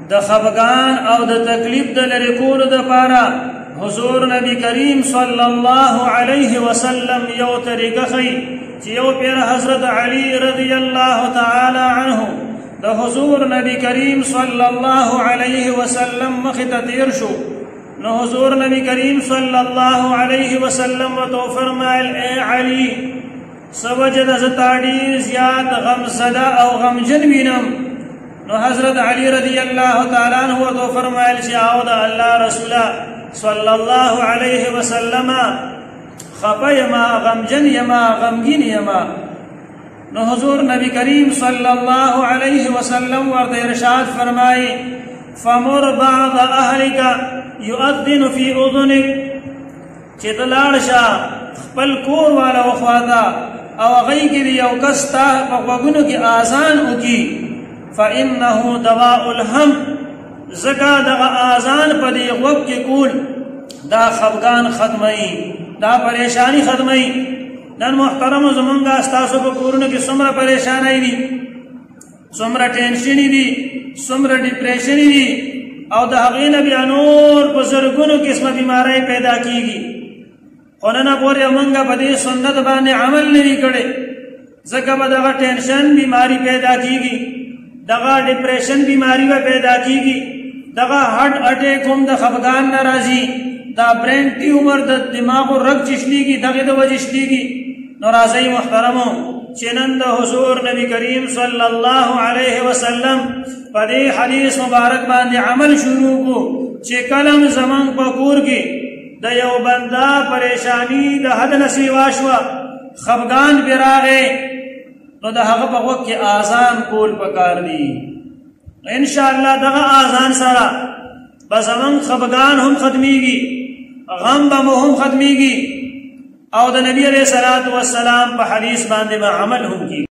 د خفگان او د تکلیف د لری کولو دپاره حضور نبی کریم صلی الله علیه وسلم یو طریقه خی چې یو پیر حضرت علی رضی الله تعالی عنه د حضور نبی کریم صلی الله علیه وسلم مخې ته تیر شو نو حضور نبی کریم صلی الله علیه وسلم ورته فرمایل اے علی سوجد زتا ډیر زیات غمزده او غمجن وینم نو حضرت علی رضی الله تعالی عنہ ورته فرمایل چې او د الله رسول صلی الله علیه وسلم خفا یما غمجن یما غمگین یما نو حضور نبی کریم صلی الله علیه وسلم ورته ارشاد فرمائی فمر بعض اهلک یؤذن فی اذنک چې تلاړ شه خپل کور والا وخواتا او هغې کې د یو کس تا په غوږونو کې اذان وکړي فانه دواء الهم ځکه دغه اذان په دې غوږ کې کول دا خفګان ختموي دا پریشانی ختموي نن محترمو زمونږ ستاسو په کورونو کې څومره پریشانی دي څومره ټینشنې دي څومره ډیپریشنې دي او د هغې نه بیا نور په زرګونو قسمه بیماری پیدا کیږي خو نن پورې موږ په دې سنت باندې عمل نه وي کړی ځکه به دغه ټینشن بیماری پیدا کیږي دغه ډیپریشن بیماری به پیدا کیږي دغه هارت اٹیک هم د خفګان نه راځي دا برین ټیومر د دماغو رګ چې شلیږي دغې د وجې شلیږي نو راځئ محترمو چې نن د حضور نبی کریم صلی الله علیه وسلم په دې حدیث مبارک باندې عمل شروع کو چې کلم زمون په کور کې د یو بنده پریشانی د حد نه سیوا شوه خفګان پرې راغی نو د هغه په وخت کې اذان کول پکار دي انشاءالله دغه اذان سره به زمون خفګان هم ختمیږي غم به مو هم ختمیږي او د نبی علیہ الصلوۃ والسلام په حدیث باندې به عمل هم کیږي